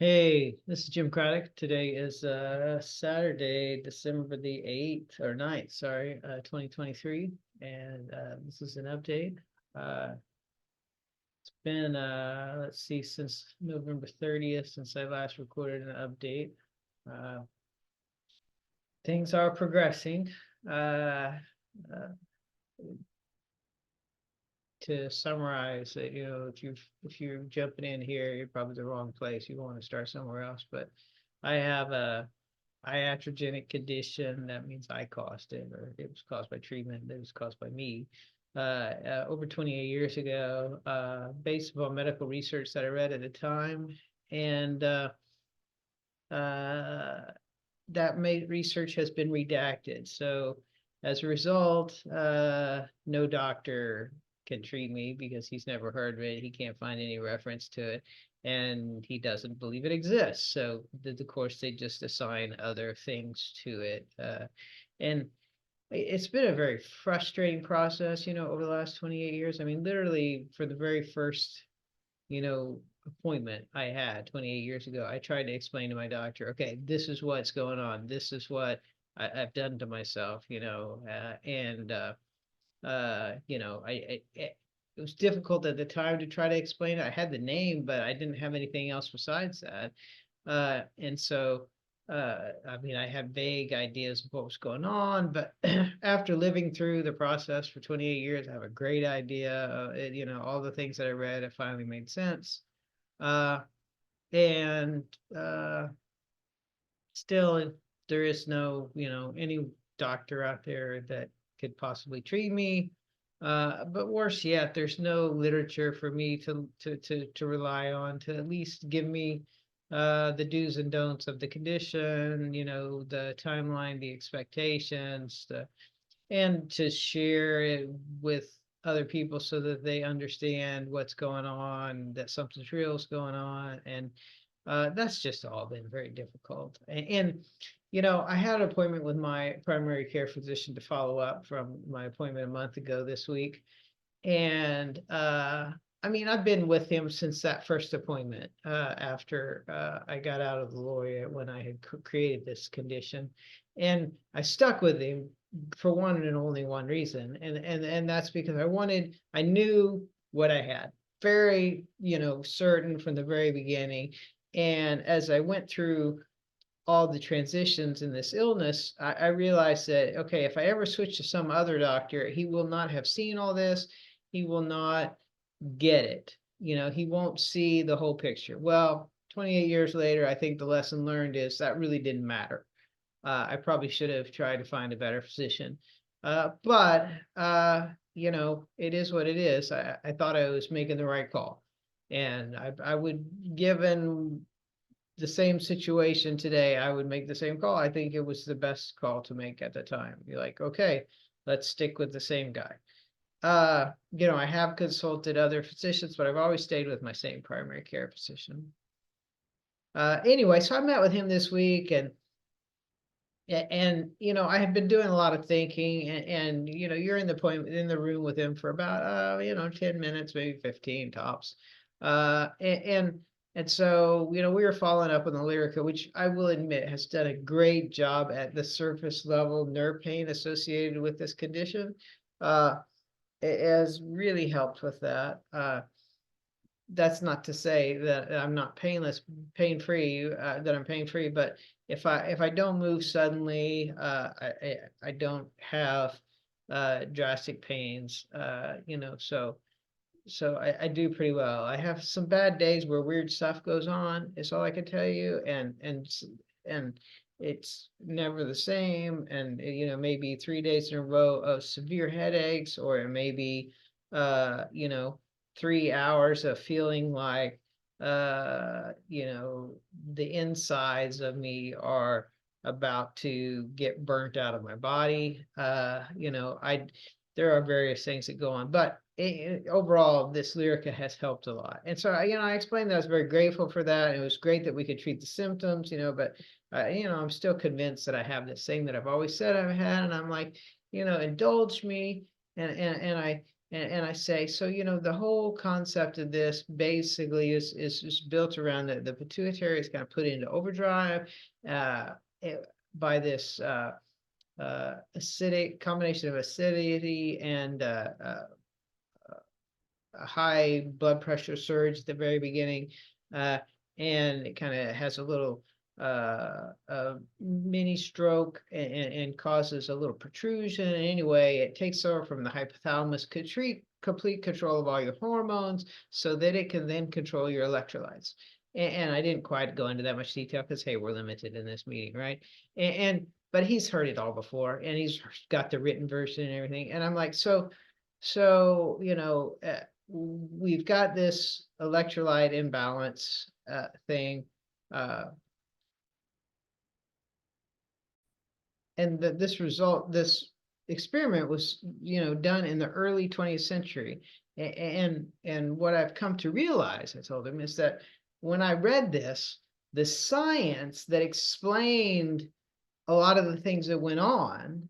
Hey, this is Jim Craddock. Today is Saturday, December the 8th or 9th, sorry, 2023. And this is an update. It's been let's see, since November 30th, since I last recorded an update. Uh, Things are progressing. Uh, uh, to summarize it, if you're jumping in here, you're probably the wrong place. You want to start somewhere else. But I have a iatrogenic condition. That means I caused it, or it was caused by treatment. It was caused by me. Over 28 years ago, based upon medical research that I read at the time, and uh, that research has been redacted. So as a result, no doctor can treat me because he's never heard of it. He can't find any reference to it, and he doesn't believe it exists. So of course they just assign other things to it, and it's been a very frustrating process, over the last 28 years. I mean, literally for the very first appointment I had 28 years ago, I tried to explain to my doctor, okay, this is what's going on. This is what I've done to myself, and it was difficult at the time to try to explain it. I had the name, but I didn't have anything else besides that. And so, I mean, I had vague ideas of what was going on, but after living through the process for 28 years, I have a great idea. All the things that I read, it finally made sense. Uh, and Still, there is no, any doctor out there that could possibly treat me. But worse yet, there's no literature for me to rely on to at least give me the do's and don'ts of the condition, the timeline, the expectations, and to share it with other people so that they understand what's going on, that something's real is going on. And that's just all been very difficult. I had an appointment with my primary care physician to follow up from my appointment a month ago this week. And I mean, I've been with him since that first appointment, after I got out of the lawyer when I had created this condition. And I stuck with him for one and only one reason. And that's because I knew what I had, very, certain from the very beginning. And as I went through all the transitions in this illness, I realized that, okay, if I ever switch to some other doctor, he will not have seen all this. He will not get it. He won't see the whole picture. Well, 28 years later, I think the lesson learned is that really didn't matter. I probably should have tried to find a better physician. But it is what it is. I thought I was making the right call. And I would, given the same situation today, I would make the same call. I think it was the best call to make at the time. Be like, okay, let's stick with the same guy. I have consulted other physicians, but I've always stayed with my same primary care physician. Anyway, so I met with him this week, and I have been doing a lot of thinking, and you're in the room with him for about 10 minutes, maybe 15 tops. And so we were following up on the Lyrica, which I will admit has done a great job at the surface level nerve pain associated with this condition. It has really helped with that. That's not to say that I'm not pain-free, that I'm pain-free, but if I don't move suddenly, I don't have drastic pains, so I do pretty well. I have some bad days where weird stuff goes on, is all I can tell you, and it's never the same. And maybe 3 days in a row of severe headaches, or it may be 3 hours of feeling like the insides of me are about to get burnt out of my body. I There are various things that go on, but overall, this Lyrica has helped a lot. And so, I explained that I was very grateful for that. It was great that we could treat the symptoms, but, I'm still convinced that I have this thing that I've always said I've had. And I'm like, indulge me. And And I say, so, the whole concept of this basically is just built around the pituitary is kind of put into overdrive uh, by this acidic combination of acidity and a high blood pressure surge at the very beginning, uh, and it kind of has a little a mini stroke and causes a little protrusion. Anyway, it takes over from the hypothalamus, complete control of all your hormones so that it can then control your electrolytes. And I didn't quite go into that much detail because, hey, we're limited in this meeting, right? But he's heard it all before, and he's got the written version and everything. And I'm like, so we've got this electrolyte imbalance thing. And this experiment was, done in the early 20th century. And what I've come to realize, I told him, is that when I read this, the science that explained a lot of the things that went on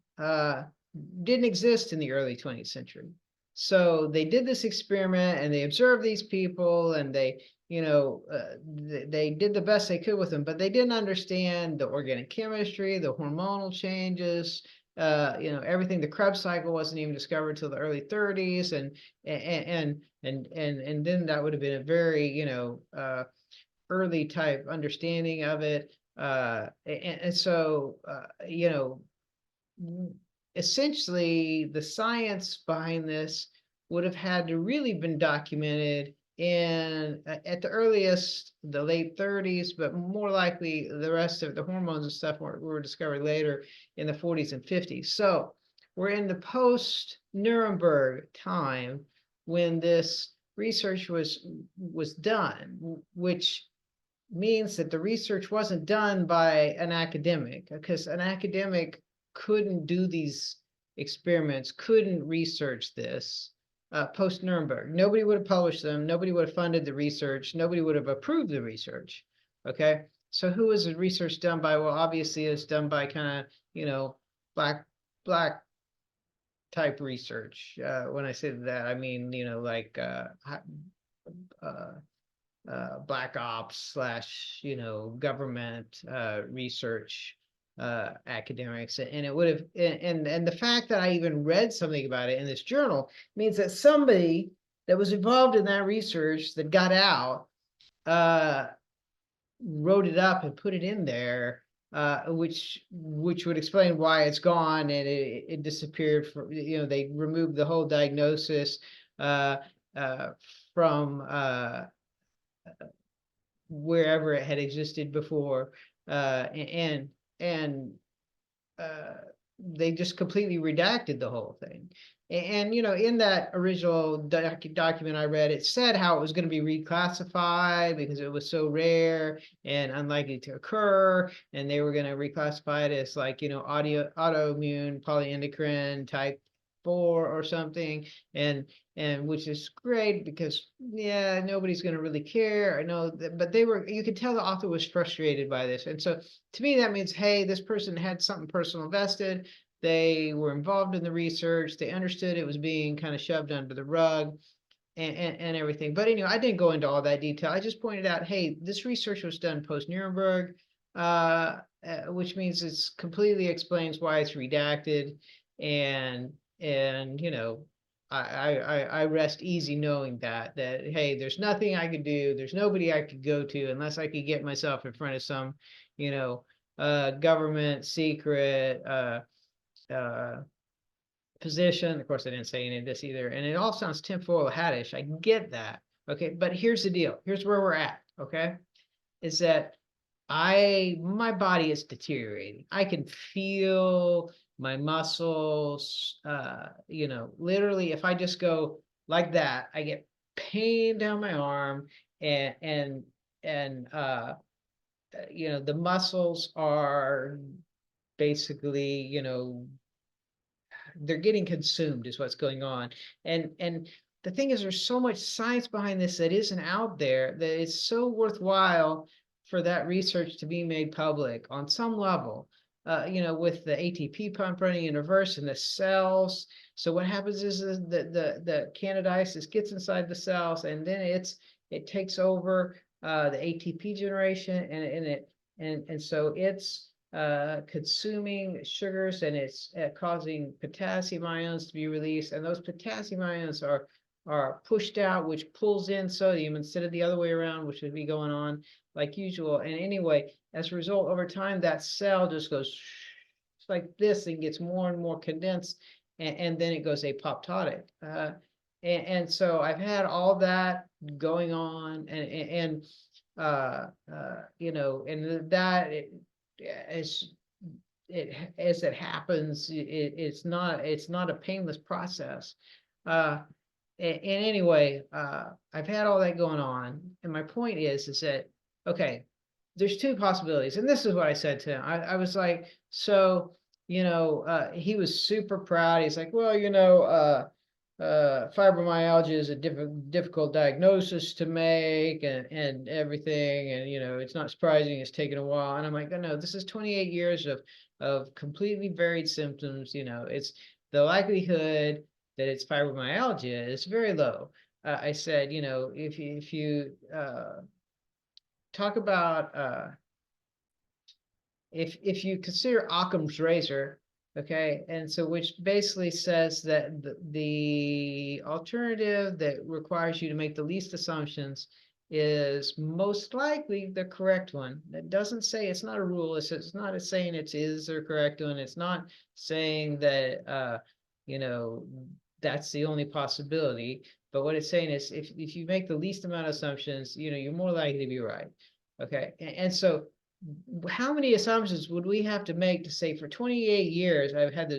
didn't exist in the early 20th century. So they did this experiment and they observed these people and they did the best they could with them, but they didn't understand the organic chemistry, the hormonal changes, everything. The Krebs cycle wasn't even discovered till the early 30s, and then that would have been a very early type understanding of it. So essentially the science behind this would have had to really been documented in at the earliest the late 30s, but more likely the rest of the hormones and stuff were discovered later in the 40s and 50s. So we're in the post Nuremberg time when this research was done, which means that the research wasn't done by an academic, because an academic couldn't do these experiments, couldn't research this post Nuremberg. Nobody would have published them. Nobody would have funded the research. Nobody would have approved the research. Okay. So who was the research done by? Well, obviously it's done by kind of, black type research. When I say that, I mean, like black ops / government research academics. And it would have, and the fact that I even read something about it in this journal means that somebody that was involved in that research that got out wrote it up and put it in there, which would explain why it's gone and it disappeared. They removed the whole diagnosis from wherever it had existed before, and they just completely redacted the whole thing. And in that original document I read, it said how it was going to be reclassified because it was so rare and unlikely to occur, and they were going to reclassify it as autoimmune polyendocrine type 4 or something, and which is great because nobody's going to really care. I know that, but you could tell the author was frustrated by this. And so to me that means, hey, this person had something personal vested. They were involved in the research. They understood it was being kind of shoved under the rug and everything. But I didn't go into all that detail. I just pointed out, hey, this research was done post Nuremberg, which means it's completely explains why it's redacted. And I rest easy knowing that hey, there's nothing I could do. There's nobody I could go to unless I could get myself in front of some, government secret position. Of course, I didn't say any of this either. And it all sounds tinfoil hatish. I get that. Okay, but here's the deal. Here's where we're at. Okay, is that my body is deteriorating. I can feel my muscles, literally if I just go like that, I get pain down my arm, and the muscles are basically, they're getting consumed is what's going on. And the thing is, there's so much science behind this that isn't out there that it's so worthwhile for that research to be made public on some level. with the ATP pump running in reverse in the cells. So what happens is the candidiasis gets inside the cells, and then it takes over the ATP generation, and so it's consuming sugars, and it's causing potassium ions to be released, and those potassium ions are pushed out, which pulls in sodium instead of the other way around, which would be going on like usual. And anyway, as a result, over time, that cell just goes like this and gets more and more condensed, and then it goes apoptotic. And so I've had all that going on, and and that as it happens, it's not a painless process. And anyway, I've had all that going on, and my point is that, okay, there's two possibilities, and this is what I said to him. I was like, so, he was super proud. He's like, well, fibromyalgia is a difficult diagnosis to make, and everything, and it's not surprising it's taken a while. And I'm like, no, this is 28 years of completely varied symptoms. It's the likelihood that it's fibromyalgia is very low. I said, if you talk about if you consider Occam's razor, okay, and so which basically says that the alternative that requires you to make the least assumptions is most likely the correct one. That doesn't say, it's not a rule. It's not saying it is the correct one. It's not saying that that's the only possibility. But what it's saying is, if you make the least amount of assumptions, you're more likely to be right. Okay, and so how many assumptions would we have to make to say, for 28 years I've had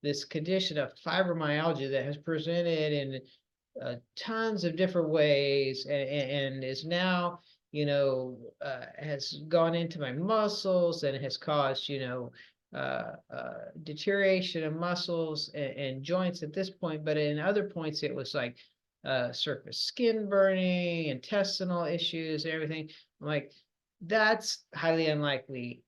this condition of fibromyalgia that has presented in tons of different ways, and is now has gone into my muscles, and has caused deterioration of muscles and joints at this point, but in other points it was like surface skin burning, intestinal issues, everything. I'm like, that's highly unlikely,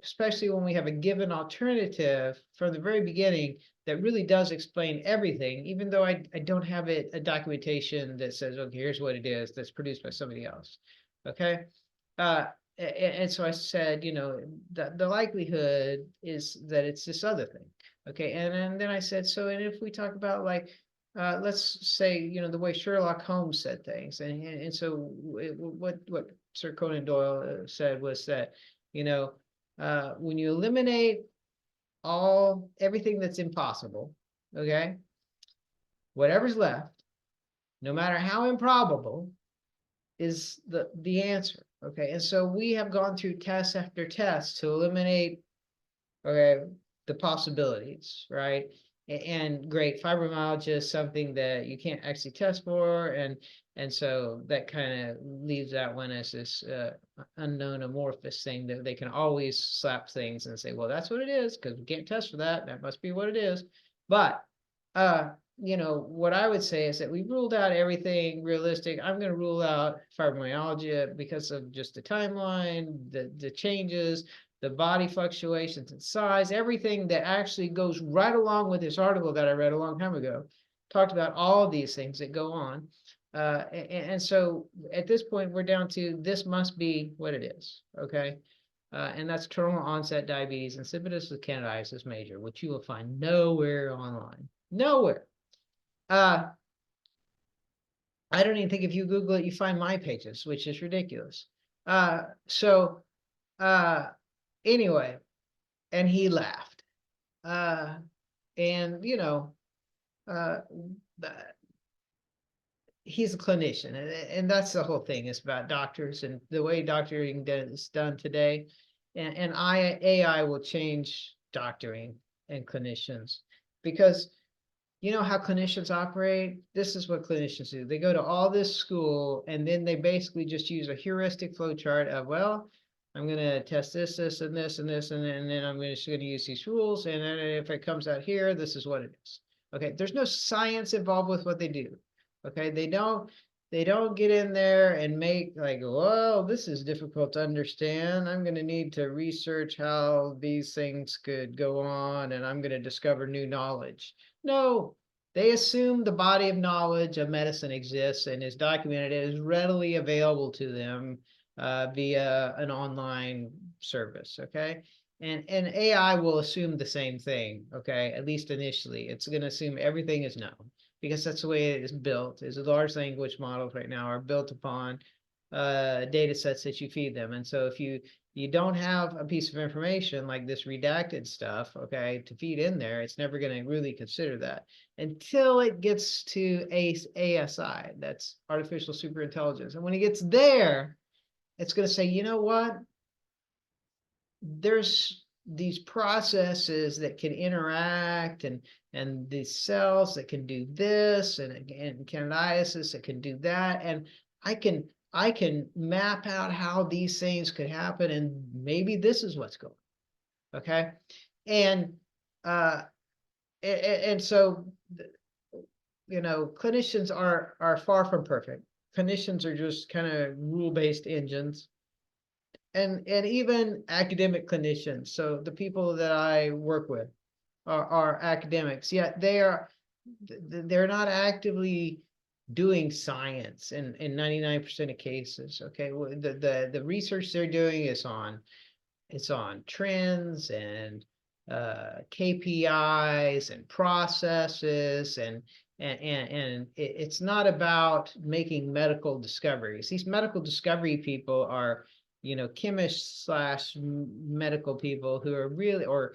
especially when we have a given alternative from the very beginning that really does explain everything, even though I don't have a documentation that says, okay, here's what it is, that's produced by somebody else. Okay. And so I said, the likelihood is that it's this other thing. Okay. And then I said, so, and if we talk about, like, let's say, the way Sherlock Holmes said things, and so what Sir Conan Doyle said was that, when you eliminate everything that's impossible, okay, whatever's left, no matter how improbable, is the answer. Okay, and so we have gone through test after test to eliminate, okay, the possibilities, right? And great, fibromyalgia is something that you can't actually test for, and so that kind of leaves that one as this unknown amorphous thing that they can always slap things and say, well, that's what it is, because we can't test for that. That must be what it is. But what I would say is that we ruled out everything realistic. I'm going to rule out fibromyalgia because of just the timeline, the changes, the body fluctuations in size, everything that actually goes right along with this article that I read a long time ago, talked about all of these things that go on. And so at this point, we're down to, this must be what it is, okay? And that's terminal onset diabetes insipidus with candidiasis major, which you will find nowhere online. Nowhere. I don't even think if you Google it, you find my pages, which is ridiculous. Anyway, and he laughed. And he's a clinician, and that's the whole thing. It's about doctors and the way doctoring is done today. And AI will change doctoring and clinicians, because how clinicians operate? This is what clinicians do. They go to all this school, and then they basically just use a heuristic flow chart of, well, I'm going to test this, this, and this, and this, and then I'm just going to use these rules. And then if it comes out here, this is what it is. Okay. There's no science involved with what they do. Okay. They don't They don't get in there and make like, well, this is difficult to understand. I'm going to need to research how these things could go on, and I'm going to discover new knowledge. No, they assume the body of knowledge of medicine exists and is documented, it is readily available to them via an online service. Okay. And AI will assume the same thing. Okay. At least initially, it's going to assume everything is known, because that's the way it is built. Is large language models right now are built upon data sets that you feed them. And so if you don't have a piece of information like this redacted stuff, okay, to feed in there, it's never going to really consider that until it gets to ASI, that's artificial superintelligence. And when it gets there, it's going to say, you know what? There's these processes that can interact, and these cells that can do this, and candidiasis that can do that, and I can map out how these things could happen, and maybe this is what's going on. Okay. And so clinicians are far from perfect. Clinicians are just kind of rule-based engines, and even academic clinicians. So the people that I work with are academics, yet they're not actively doing science in 99% of cases. Okay, well, the research they're doing is on trends and KPIs and processes, and it's not about making medical discoveries. These medical discovery people are chemists slash medical people who are really, or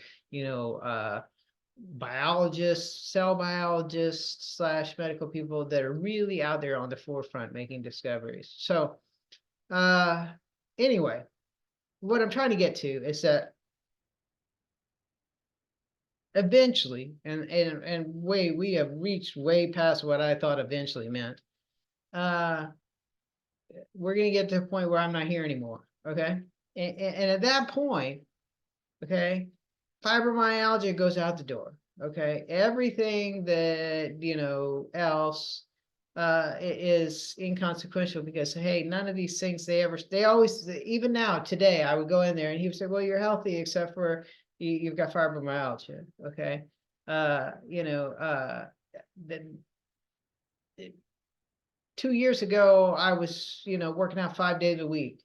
biologists, cell biologists slash medical people that are really out there on the forefront making discoveries. So anyway, what I'm trying to get to is that eventually, and we have reached way past what I thought eventually meant. We're gonna get to a point where I'm not here anymore. Okay. And at that point, okay, fibromyalgia goes out the door. Okay. Everything that else is inconsequential, because hey, none of these things they always, even now today, I would go in there and he would say, well, you're healthy except for you've got fibromyalgia. Okay. Then 2 years ago I was working out 5 days a week.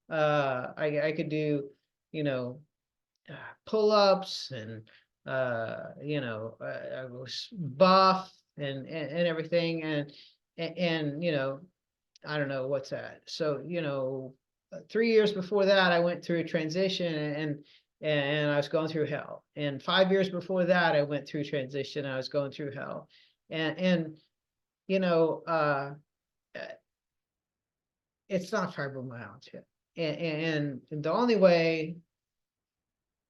I could do pull-ups, and I was buff and everything, and I don't know what's that. So 3 years before that I went through a transition, and I was going through hell. And 5 years before that I went through transition, I was going through hell. And it's not fibromyalgia. And the only way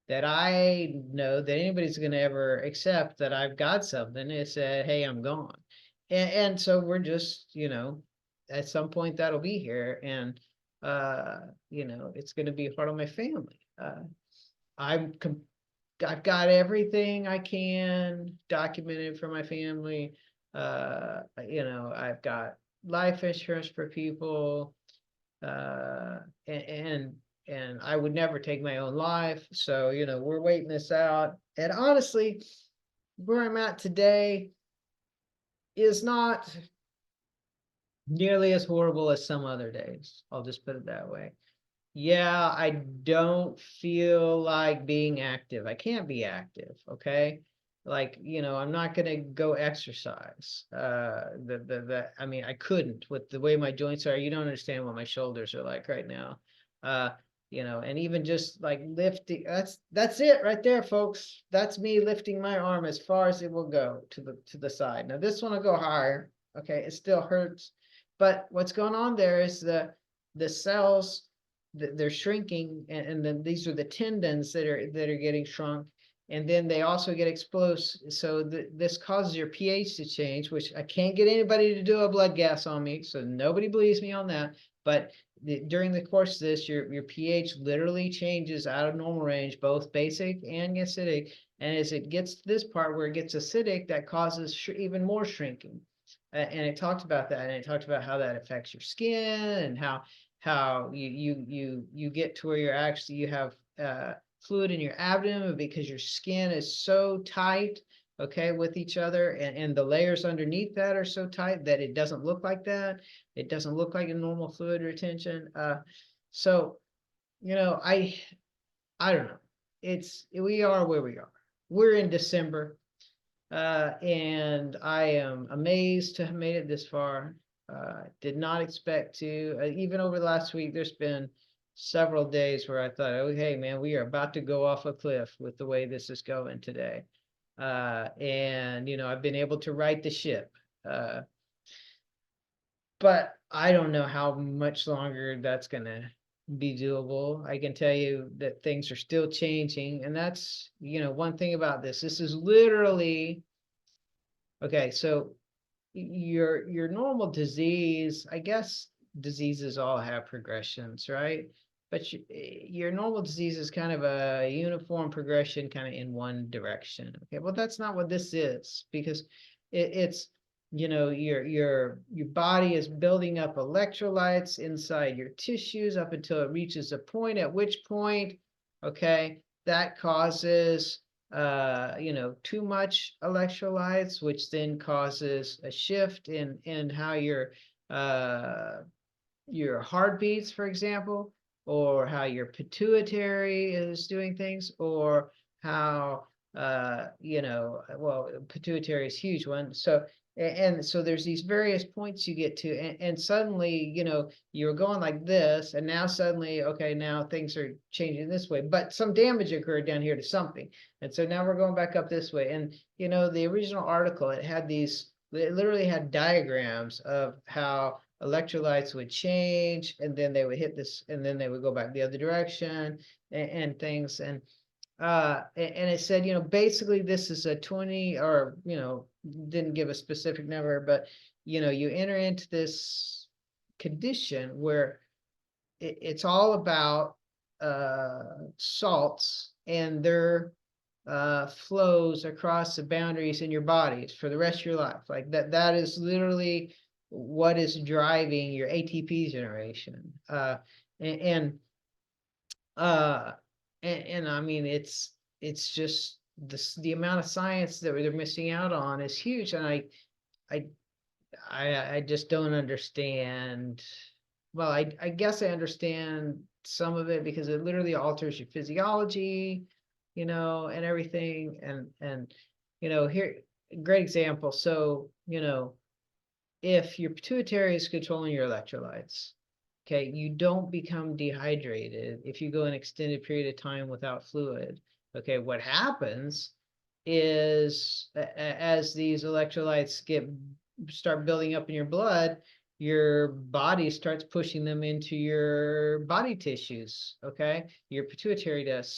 that I know that anybody's going to ever accept that I've got something is that, hey, I'm gone. And so we're just, at some point that'll be here, and it's going to be a part of my family. I've got everything I can documented for my family. I've got life insurance for people, and I would never take my own life. So, we're waiting this out. And honestly, where I'm at today is not nearly as horrible as some other days. I'll just put it that way. Yeah, I don't feel like being active. I can't be active, okay? Like, I'm not gonna go exercise. I mean, I couldn't with the way my joints are. You don't understand what my shoulders are like right now. And even just like lifting, that's it right there, folks. That's me lifting my arm as far as it will go to the side. Now this one will go higher. Okay, it still hurts, but what's going on there is the cells, they're shrinking, and then these are the tendons that are getting shrunk, and then they also get exposed. So this causes your pH to change, which I can't get anybody to do a blood gas on me, so nobody believes me on that. But during the course of this, your pH literally changes out of normal range, both basic and acidic. And as it gets to this part where it gets acidic, that causes even more shrinking. and it talked about that, and it talked about how that affects your skin, and how you get to where you're actually, you have fluid in your abdomen because your skin is so tight, okay, with each other, and the layers underneath that are so tight that it doesn't look like that. It doesn't look like a normal fluid retention. So, I don't know. We are where we are. We're in December, and I am amazed to have made it this far. Did not expect to. Even over the last week, there's been several days where I thought, oh, hey, man, we are about to go off a cliff with the way this is going today. And, I've been able to right the ship. But I don't know how much longer that's going to be doable. I can tell you that things are still changing. And that's, one thing about this. This is literally, okay, so your normal disease, I guess diseases all have progressions, right? But your normal disease is kind of a uniform progression, kind of in one direction. Okay, well, that's not what this is, because it's your body is building up electrolytes inside your tissues up until it reaches a point, at which point, okay, that causes too much electrolytes, which then causes a shift in how your heart beats, for example, or how your pituitary is doing things, or how well, pituitary is a huge one. So and so there's these various points you get to, and suddenly you're going like this, and now suddenly, okay, now things are changing this way, but some damage occurred down here to something, and so now we're going back up this way. And the original article, it literally had diagrams of how electrolytes would change, and then they would hit this, and then they would go back the other direction, and things. And it said, basically this is a 20, or didn't give a specific number, but you enter into this condition where it's all about salts and their flows across the boundaries in your bodies for the rest of your life. Like that is literally what is driving your ATP generation. And I mean, it's just the amount of science that they're missing out on is huge, and I I just don't understand. Well, I guess I understand some of it because it literally alters your physiology, and everything. And here, great example. So, if your pituitary is controlling your electrolytes, okay, you don't become dehydrated if you go an extended period of time without fluid. Okay, what happens is as these electrolytes start building up in your blood, your body starts pushing them into your body tissues. Okay, your pituitary does.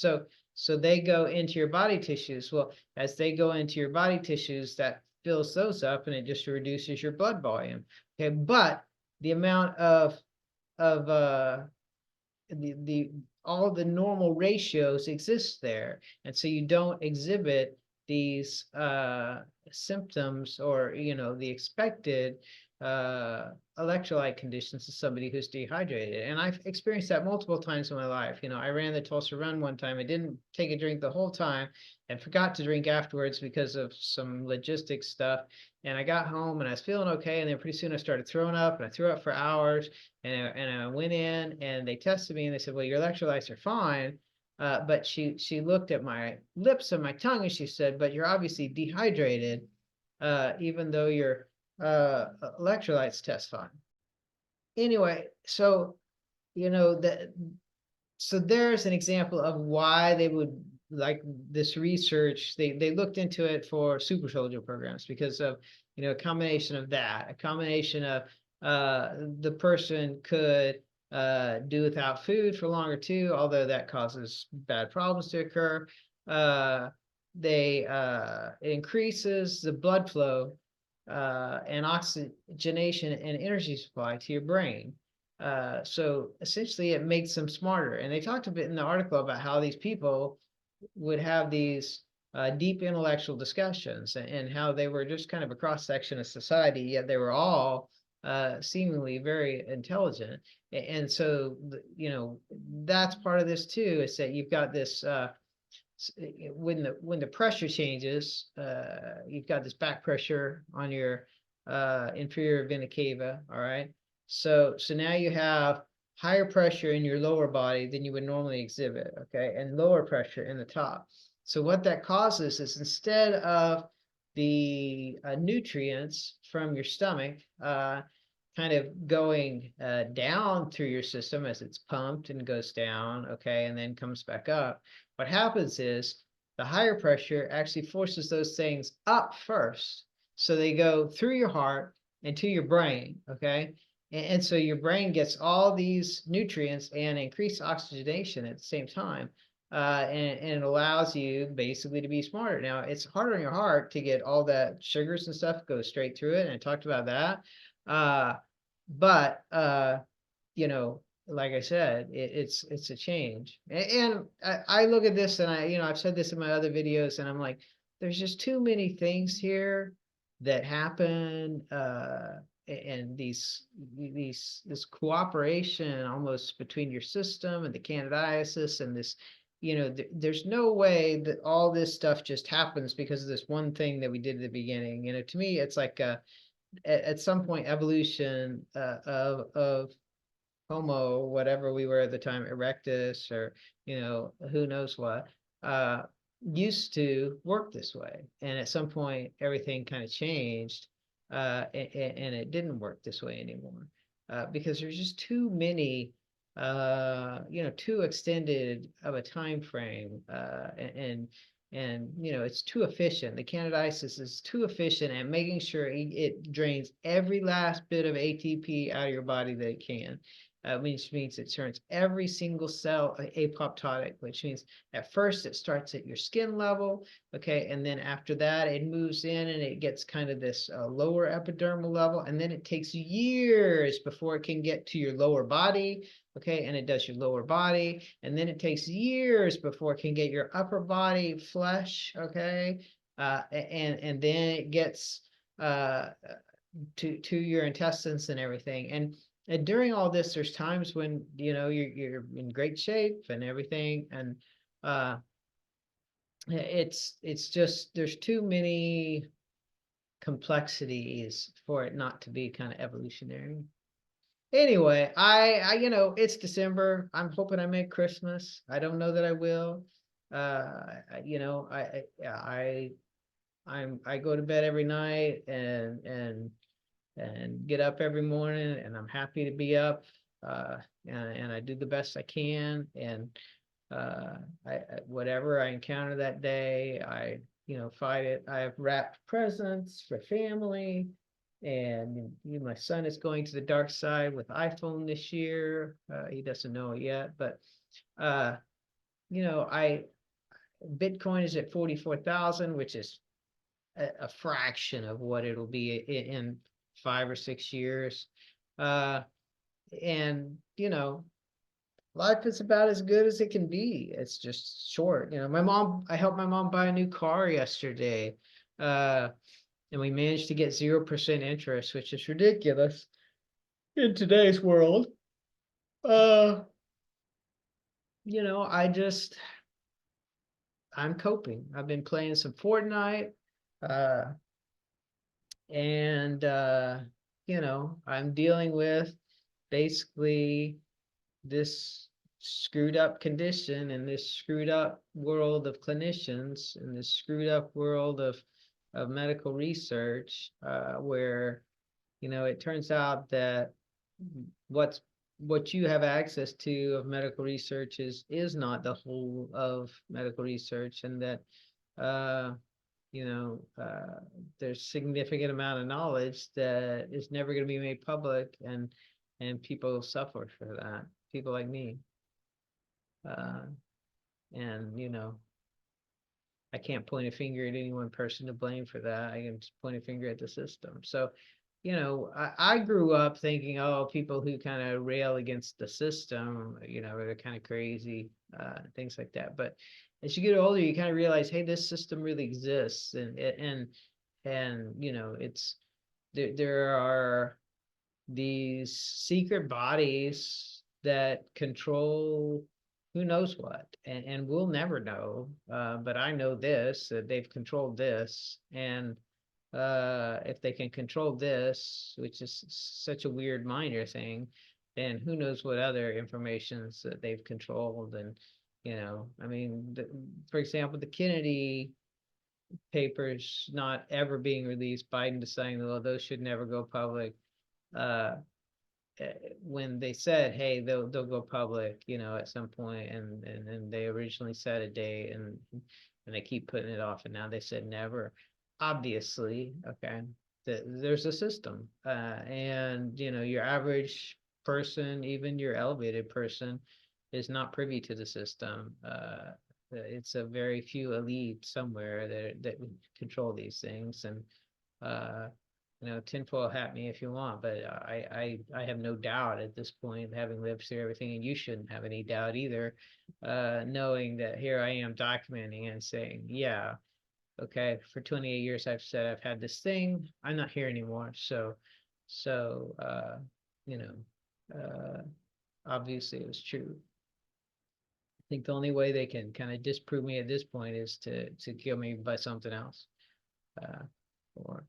So they go into your body tissues. Well, as they go into your body tissues, that fills those up, and it just reduces your blood volume. Okay, but the amount of the all the normal ratios exist there, and so you don't exhibit these symptoms, or the expected electrolyte conditions of somebody who's dehydrated. And I've experienced that multiple times in my life. I ran the Tulsa Run one time. I didn't take a drink the whole time and forgot to drink afterwards because of some logistics stuff. And I got home and I was feeling okay, and then pretty soon I started throwing up, and I threw up for hours. And I went in and they tested me, and they said, well, your electrolytes are fine. But she looked at my lips and my tongue, and she said, but you're obviously dehydrated, even though your electrolytes test fine. Anyway, so so there's an example of why they would like this research. They looked into it for super soldier programs because of a combination of that, a combination of the person could do without food for longer too, although that causes bad problems to occur. It increases the blood flow and oxygenation and energy supply to your brain. So essentially it makes them smarter. And they talked a bit in the article about how these people would have these deep intellectual discussions, and how they were just kind of a cross section of society, yet they were all seemingly very intelligent. And so, you know, that's part of this too, is that you've got this when the pressure changes, you've got this back pressure on your inferior vena cava. All right. So now you have higher pressure in your lower body than you would normally exhibit. Okay. And lower pressure in the top. So what that causes is, instead of the nutrients from your stomach kind of going down through your system as it's pumped and goes down, okay, and then comes back up, what happens is the higher pressure actually forces those things up first. So they go through your heart and to your brain, okay? And so your brain gets all these nutrients and increased oxygenation at the same time. And it allows you basically to be smarter. Now, it's harder on your heart to get all that sugars and stuff go straight through it, and I talked about that. But you know, like I said, it's a change. And I look at this, and I've said this in my other videos, and I'm like, there's just too many things here that happen, and this cooperation almost between your system and the candidiasis, and this, there's no way that all this stuff just happens because of this one thing that we did at the beginning. To me, it's like at some point evolution of Homo, whatever we were at the time, erectus, or who knows what, used to work this way, and at some point everything kind of changed, and it didn't work this way anymore, because there's just too many, too extended of a time frame, and it's too efficient. The candidiasis is too efficient at making sure it drains every last bit of ATP out of your body that it can, which means it turns every single cell apoptotic, which means at first it starts at your skin level, okay, and then after that it moves in and it gets kind of this lower epidermal level, and then it takes years before it can get to your lower body, okay, and it does your lower body, and then it takes years before it can get your upper body flesh, okay, and then it gets to your intestines and everything. And during all this, there's times when you're in great shape and everything, and it's just there's too many complexities for it not to be kind of evolutionary. Anyway, I it's December. I'm hoping I make Christmas. I don't know that I will. I go to bed every night and get up every morning, and I'm happy to be up, and I do the best I can, and whatever I encounter that day, I fight it. I have wrapped presents for family, and my son is going to the dark side with iPhone this year. He doesn't know it yet, but I Bitcoin is at 44,000, which is a fraction of what it'll be in 5 or 6 years. And life is about as good as it can be. It's just short. I helped my mom buy a new car yesterday. And we managed to get 0% interest, which is ridiculous in today's world. I'm coping. I've been playing some Fortnite, and I'm dealing with basically this screwed up condition in this screwed up world of clinicians, in this screwed up world of medical research, where it turns out that what you have access to of medical research is not the whole of medical research, and that there's significant amount of knowledge that is never going to be made public, and people suffer for that, people like me, and I can't point a finger at any one person to blame for that. I can just point a finger at the system. So I grew up thinking, oh, people who kind of rail against the system, they're kind of crazy, things like that. But as you get older, you kind of realize, hey, this system really exists, and you know, it's there are these secret bodies that control who knows what, and we'll never know. But I know this, that they've controlled this, and if they can control this, which is such a weird minor thing, then who knows what other informations that they've controlled. And you know, I mean, for example, the Kennedy papers not ever being released, Biden deciding, well, those should never go public. Uh, when they said, hey, they'll go public, you know, at some point, and they originally set a date, and they keep putting it off, and now they said never. Obviously, okay, there's a system, and you know, your average person, even your elevated person, is not privy to the system. It's a very few elite somewhere that control these things, and uh, you know, tinfoil hat me if you want, but I have no doubt at this point, having lived through everything, and you shouldn't have any doubt either, knowing that here I am documenting and saying, yeah, okay, for 28 years I've said I've had this thing, I'm not here anymore. So you know, obviously it was true. I think the only way they can kind of disprove me at this point is to kill me by something else, uh, or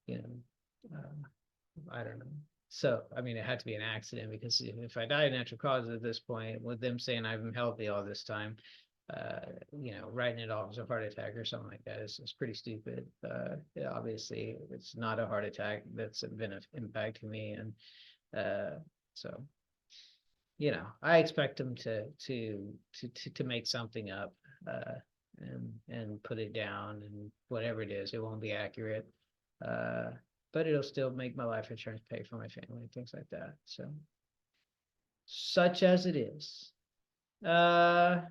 you know, I don't know. So, I mean, it had to be an accident, because if I die of natural causes at this point, with them saying I've been healthy all this time, you know, writing it off as a heart attack or something like that is pretty stupid. Yeah, obviously, it's not a heart attack that's been impacting me, and so you know, I expect them to make something up, and put it down, and whatever it is, it won't be accurate. Uh, but it'll still make my life insurance pay for my family and things like that. So, such as it is. Trying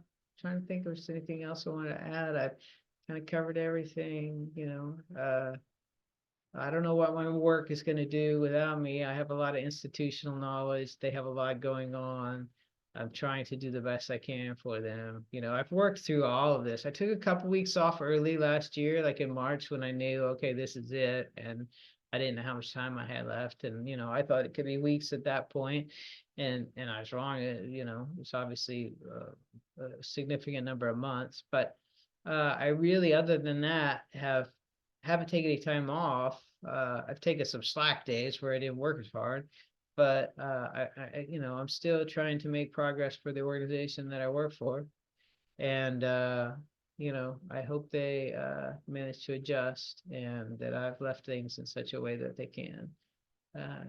to think if there's anything else I want to add. I've kind of covered everything, you know. I don't know what my work is going to do without me. I have a lot of institutional knowledge. They have a lot going on. I'm trying to do the best I can for them. You know, I've worked through all of this. I took a couple weeks off early last year, like in March, when I knew, okay, this is it. And I didn't know how much time I had left. And, you know, I thought it could be weeks at that point. And I was wrong. You know, it's obviously a significant number of months. But I really, other than that, haven't taken any time off. I've taken some slack days where I didn't work as hard, but you know, I'm still trying to make progress for the organization that I work for, and you know, I hope they manage to adjust, and that I've left things in such a way that they can. Uh,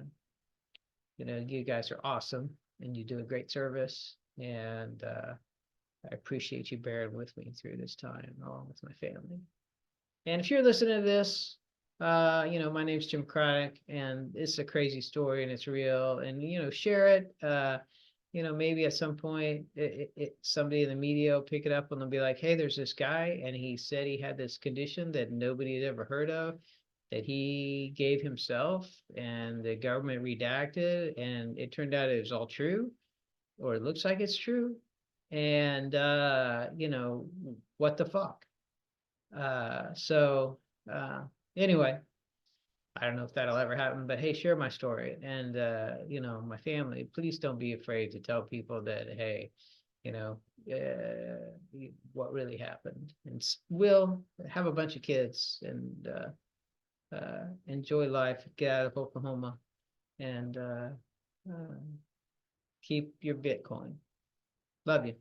you know, you guys are awesome, and you do a great service, and I appreciate you bearing with me through this time, along with my family. And if you're listening to this, you know, my name's Jim Craddock, and it's a crazy story, and it's real. And you know, share it. You know, maybe at some point, somebody in the media will pick it up, and they'll be like, "Hey, there's this guy, and he said he had this condition that nobody had ever heard of, that he gave himself, and the government redacted, and it turned out it was all true, or it looks like it's true." And you know, what the fuck? So uh, anyway, I don't know if that'll ever happen, but hey, share my story, and you know, my family. Please don't be afraid to tell people that, hey, you know, what really happened, and we'll have a bunch of kids, and enjoy life, get out of Oklahoma, and uh, keep your Bitcoin. Love you.